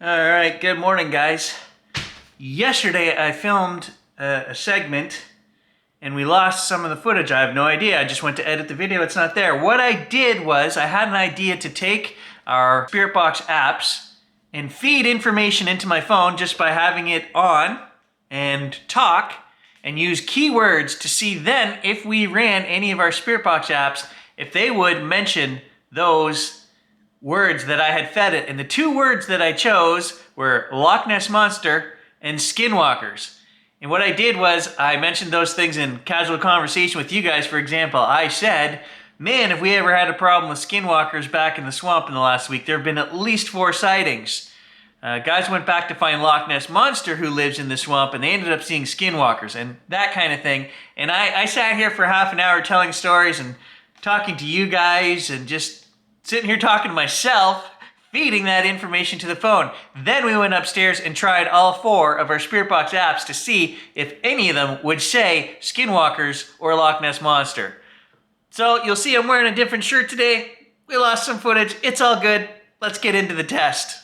Alright, good morning guys. Yesterday I filmed a segment and we lost some of the footage. I have no idea. I just went to edit the video, it's not there. What I did was I had an idea to take our Spirit Box apps and feed information into my phone just by having it on and talk and use keywords to see then if we ran any of our Spirit Box apps, if they would mention those words that I had fed it. And the two words that I chose were Loch Ness Monster and Skinwalkers. And what I did was I mentioned those things in casual conversation with you guys. For example, I said, man, if we ever had a problem with Skinwalkers back in the swamp in the last week, there have been at least 4 sightings. Guys went back to find Loch Ness Monster who lives in the swamp, and they ended up seeing Skinwalkers and that kind of thing. And I sat here for half an hour telling stories and talking to you guys and just sitting here talking to myself, feeding that information to the phone. Then we went upstairs and tried all 4 of our Spirit Box apps to see if any of them would say Skinwalkers or Loch Ness Monster. So you'll see I'm wearing a different shirt today. We lost some footage. It's all good. Let's get into the test.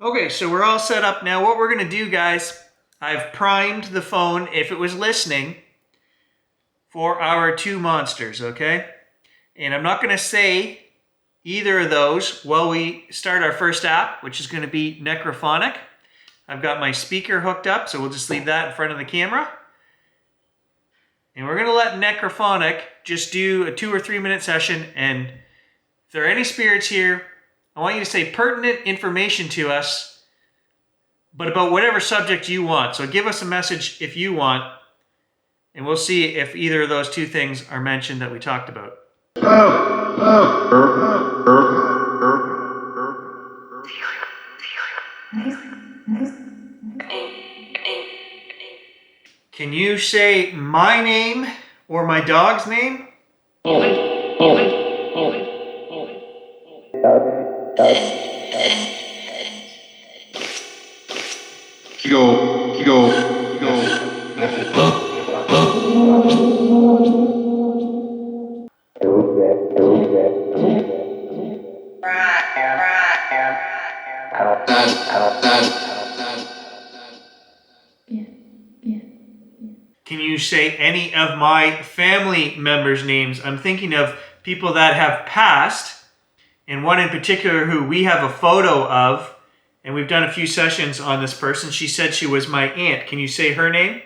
Okay, so we're all set up now. What we're going to do, guys, I've primed the phone, if it was listening, for our 2 monsters, okay? And I'm not going to say either of those while we start our first app, which is going to be Necrophonic. I've got my speaker hooked up, so we'll just leave that in front of the camera. And we're going to let Necrophonic just do a 2 or 3 minute session, and if there are any spirits here, I want you to say pertinent information to us, but about whatever subject you want. So give us a message if you want, and we'll see if either of those 2 things are mentioned that we talked about. Can you say my name or my dog's name? Go. Can you say any of my family members' names? I'm thinking of people that have passed, and one in particular who we have a photo of, and we've done a few sessions on this person. She said she was my aunt. Can you say her name?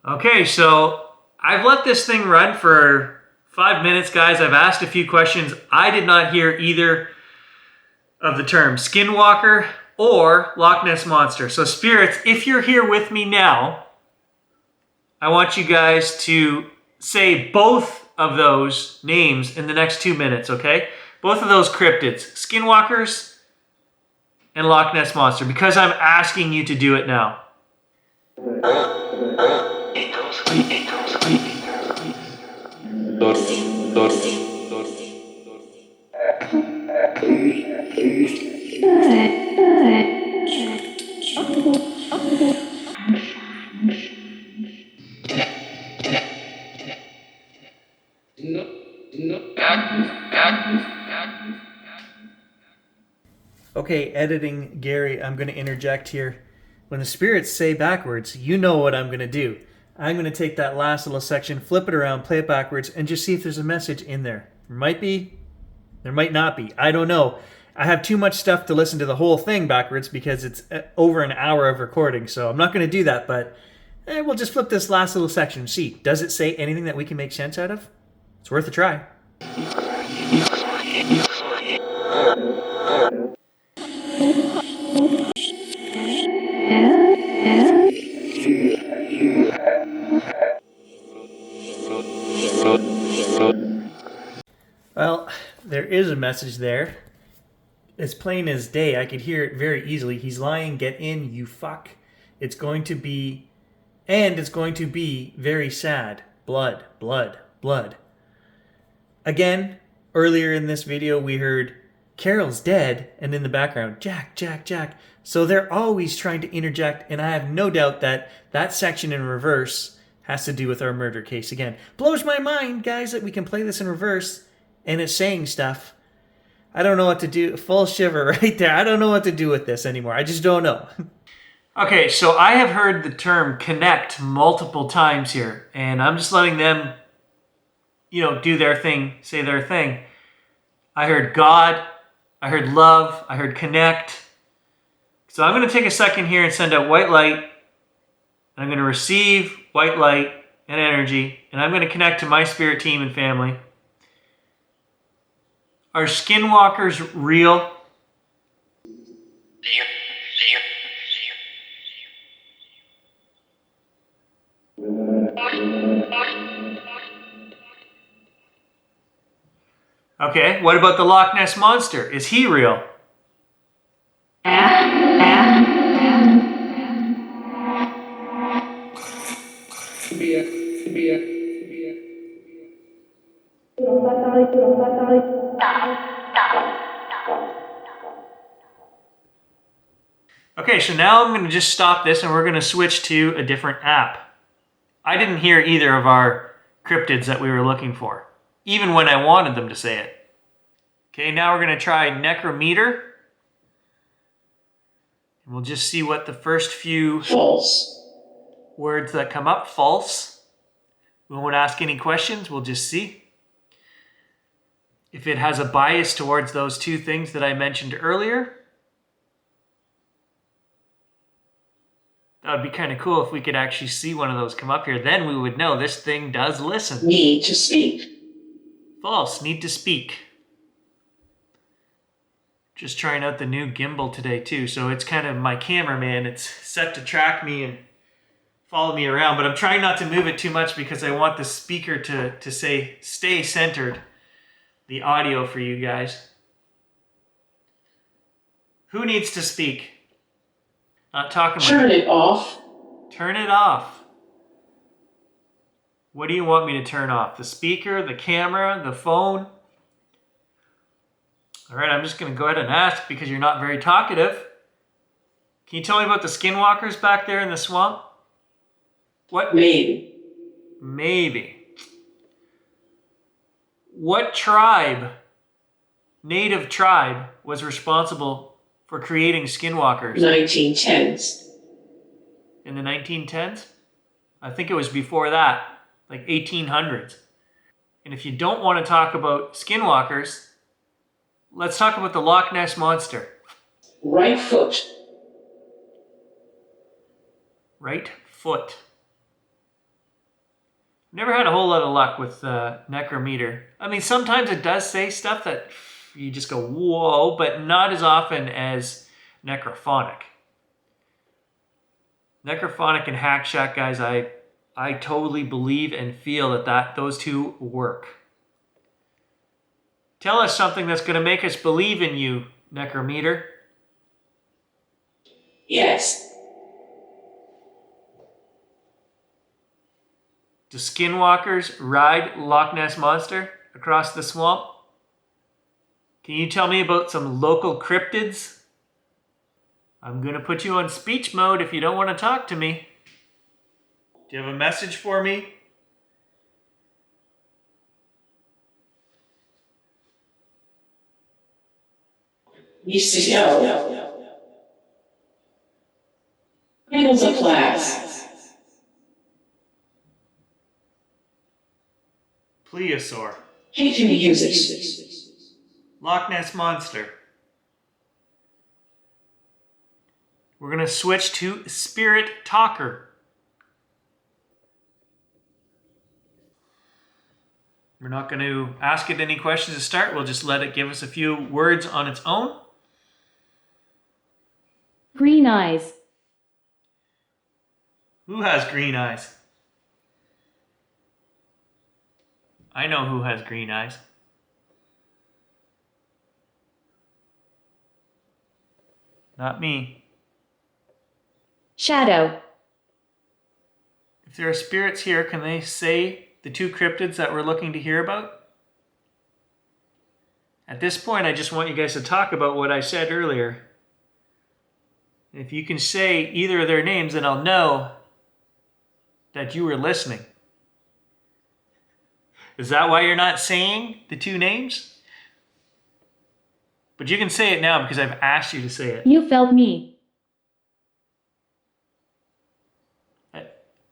Okay, so I've let this thing run for 5 minutes, guys. I've asked a few questions. I did not hear either of the terms Skinwalker or Loch Ness Monster. So spirits, if you're here with me now, I want you guys to say both of those names in the next 2 minutes, okay? Both of those cryptids, Skinwalkers and Loch Ness Monster, because I'm asking you to do it now. Okay, editing Gary, I'm going to interject here. When the spirits say backwards, you know what I'm going to do. I'm going to take that last little section, flip it around, play it backwards, and just see if there's a message in there. There might be, there might not be. I don't know. I have too much stuff to listen to the whole thing backwards because it's over an hour of recording, so I'm not going to do that, but we'll just flip this last little section and see. Does it say anything that we can make sense out of? It's worth a try. there is a message there. As plain as day. I could hear it very easily. He's lying. Get in, you fuck. It's going to be... And it's going to be very sad. Blood, blood, blood. Again, earlier in this video, we heard Carol's dead, and in the background, Jack, Jack, Jack. So they're always trying to interject, and I have no doubt that that section in reverse has to do with our murder case again. Blows my mind, guys, that we can play this in reverse, and it's saying stuff. I don't know what to do. Full shiver right there. I don't know what to do with this anymore. I just don't know. Okay, so I have heard the term connect multiple times here, and I'm just letting them, do their thing, say their thing. I heard God, I heard love, I heard connect. So I'm going to take a second here and send out white light. I'm going to receive white light and energy, and I'm going to connect to my spirit team and family. Are Skinwalkers real? Okay, what about the Loch Ness Monster? Is he real? Okay, so now I'm going to just stop this and we're going to switch to a different app. I didn't hear either of our cryptids that we were looking for, even when I wanted them to say it. Okay, now we're going to try Necrom Meter. And we'll just see what the first few words that come up. False. We won't ask any questions, we'll just see. If it has a bias towards those two things that I mentioned earlier, that would be kind of cool if we could actually see one of those come up here. Then we would know this thing does listen. Need to speak. False. Need to speak. Just trying out the new gimbal today too. So it's kind of my cameraman. It's set to track me and follow me around. But I'm trying not to move it too much because I want the speaker to say stay centered. The audio for you guys. Who needs to speak? Not talking. Turn it off. Turn it off. What do you want me to turn off? The speaker, the camera, the phone? All right, I'm just going to go ahead and ask because you're not very talkative. Can you tell me about the Skinwalkers back there in the swamp? What? Maybe. Maybe. What tribe, native tribe, was responsible for creating Skinwalkers? 1910s. In the 1910s? I think it was before that, like 1800s. And if you don't want to talk about Skinwalkers, let's talk about the Loch Ness Monster. Right foot. Right foot. Never had a whole lot of luck with Necrom Meter. I mean, sometimes it does say stuff that you just go, whoa, but not as often as Necrophonic. Necrophonic and Hack Shack, guys, I totally believe and feel that those two work. Tell us something that's going to make us believe in you, Necrom Meter. Yes. Do Skinwalkers ride Loch Ness Monster across the swamp? Can you tell me about some local cryptids? I'm going to put you on speech mode if you don't want to talk to me. Do you have a message for me? No. Riddles of class. Plesiosaur. How do you use it? Loch Ness Monster. We're going to switch to Spirit Talker. We're not going to ask it any questions to start. We'll just let it give us a few words on its own. Green eyes. Who has green eyes? I know who has green eyes. Not me. Shadow. If there are spirits here, can they say the two cryptids that we're looking to hear about? At this point, I just want you guys to talk about what I said earlier. If you can say either of their names, then I'll know that you were listening. Is that why you're not saying the two names? But you can say it now because I've asked you to say it. You felt me.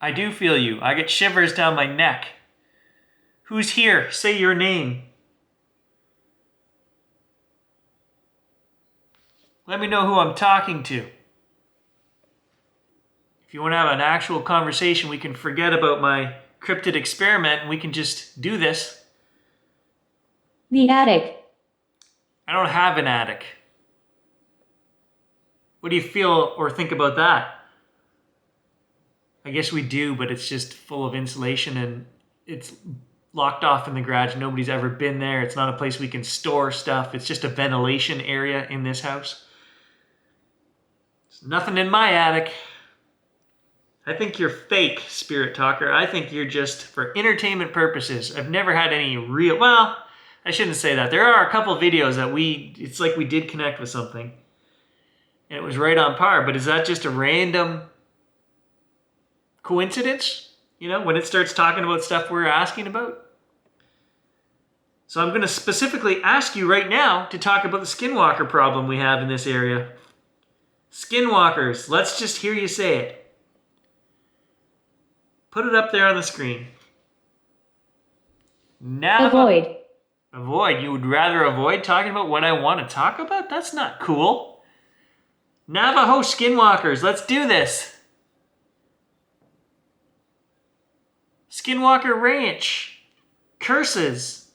I do feel you. I get shivers down my neck. Who's here? Say your name. Let me know who I'm talking to. If you want to have an actual conversation, we can forget about my cryptid experiment and we can just do this. The attic. I don't have an attic. What do you feel or think about that? I guess we do, but it's just full of insulation and it's locked off in the garage. Nobody's ever been there. It's not a place we can store stuff. It's just a ventilation area in this house. There's nothing in my attic. I think you're fake, Spirit Talker. I think you're just for entertainment purposes. I've never had any real... Well, I shouldn't say that. There are a couple videos that it's like we did connect with something. And it was right on par. But is that just a random coincidence? You know, when it starts talking about stuff we're asking about? So I'm going to specifically ask you right now to talk about the Skinwalker problem we have in this area. Skinwalkers, let's just hear you say it. Put it up there on the screen. Avoid. Avoid. You would rather avoid talking about what I want to talk about? That's not cool. Navajo Skinwalkers, let's do this. Skinwalker Ranch. Curses.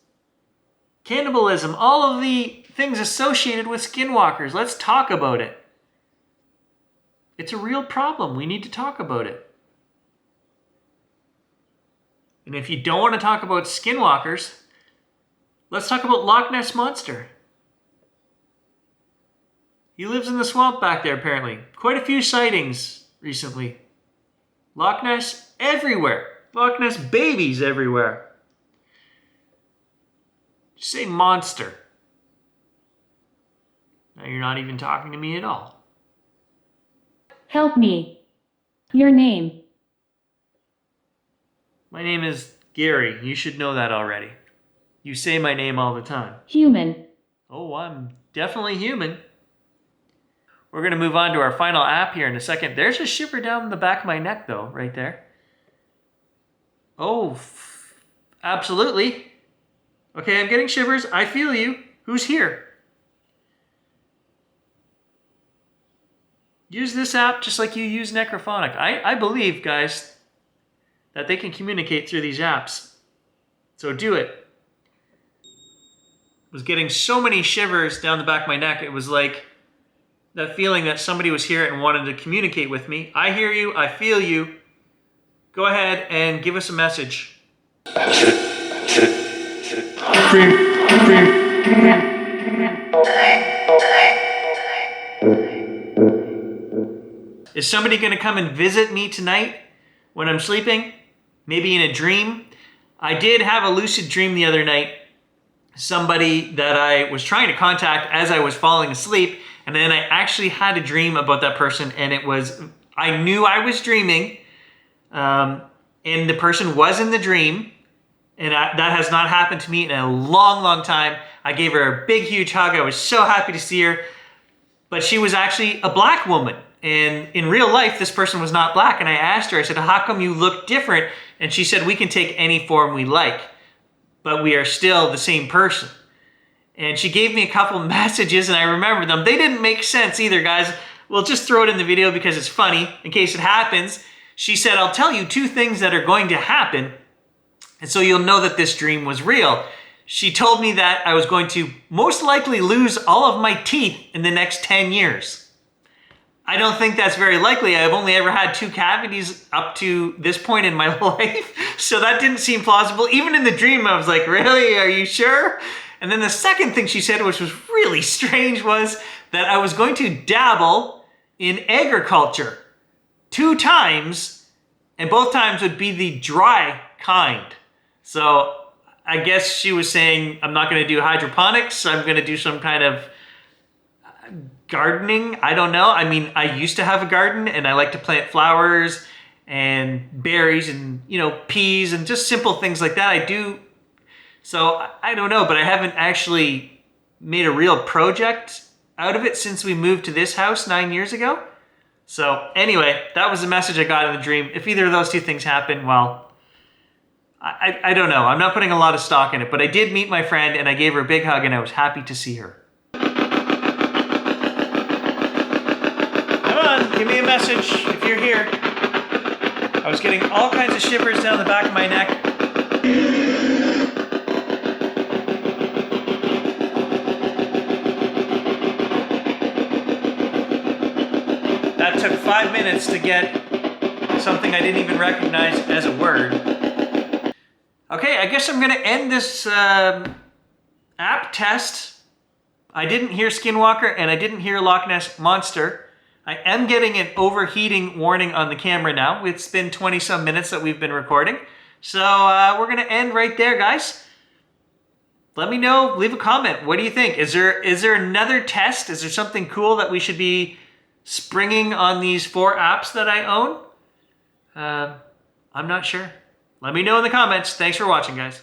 Cannibalism. All of the things associated with Skinwalkers. Let's talk about it. It's a real problem. We need to talk about it. And if you don't want to talk about Skinwalkers, let's talk about Loch Ness Monster. He lives in the swamp back there, apparently. Quite a few sightings recently. Loch Ness everywhere. Loch Ness babies everywhere. Just say monster. Now you're not even talking to me at all. Help me. Your name. My name is Gary. You should know that already. You say my name all the time. Human. Oh, I'm definitely human. We're going to move on to our final app here in a second. There's a shiver down the back of my neck, though, right there. Oh, absolutely. Okay, I'm getting shivers. I feel you. Who's here? Use this app just like you use Necrophonic. I believe, guys, that they can communicate through these apps. So do it. I was getting so many shivers down the back of my neck. It was like that feeling that somebody was here and wanted to communicate with me. I hear you. I feel you. Go ahead and give us a message. Is somebody going to come and visit me tonight when I'm sleeping? Maybe in a dream? I did have a lucid dream the other night. Somebody that I was trying to contact as I was falling asleep. And then I actually had a dream about that person. And it was, I knew I was dreaming. And the person was in the dream. And that has not happened to me in a long, long time. I gave her a big, huge hug. I was so happy to see her. But she was actually a black woman. And in real life, this person was not black. And I asked her, I said, how come you look different? And she said, we can take any form we like, but we are still the same person. And she gave me a couple messages and I remember them. They didn't make sense either, guys. We'll just throw it in the video because it's funny in case it happens. She said, I'll tell you 2 things that are going to happen. And so you'll know that this dream was real. She told me that I was going to most likely lose all of my teeth in the next 10 years. I don't think that's very likely. I've only ever had 2 cavities up to this point in my life. So that didn't seem plausible. Even in the dream, I was like, really? Are you sure? And then the second thing she said, which was really strange, was that I was going to dabble in agriculture 2 times, and both times would be the dry kind. So I guess she was saying I'm not going to do hydroponics. I'm going to do some kind of gardening. I don't know. I mean, I used to have a garden and I like to plant flowers and berries and, you know, peas and just simple things like that. I do. So I don't know, but I haven't actually made a real project out of it since we moved to this house 9 years ago. So anyway, that was the message I got in the dream. If either of those 2 things happen, well, I don't know. I'm not putting a lot of stock in it, but I did meet my friend and I gave her a big hug and I was happy to see her. Come on, give me a message if you're here. I was getting all kinds of shivers down the back of my neck. That took 5 minutes to get something I didn't even recognize as a word. Okay, I guess I'm gonna end this app test. I didn't hear Skinwalker and I didn't hear Loch Ness Monster. I am getting an overheating warning on the camera now. It's been 20 some minutes that we've been recording. So we're gonna end right there, guys. Let me know, leave a comment. What do you think? Is there another test? Is there something cool that we should be springing on these 4 apps that I own? I'm not sure. Let me know in the comments. Thanks for watching, guys.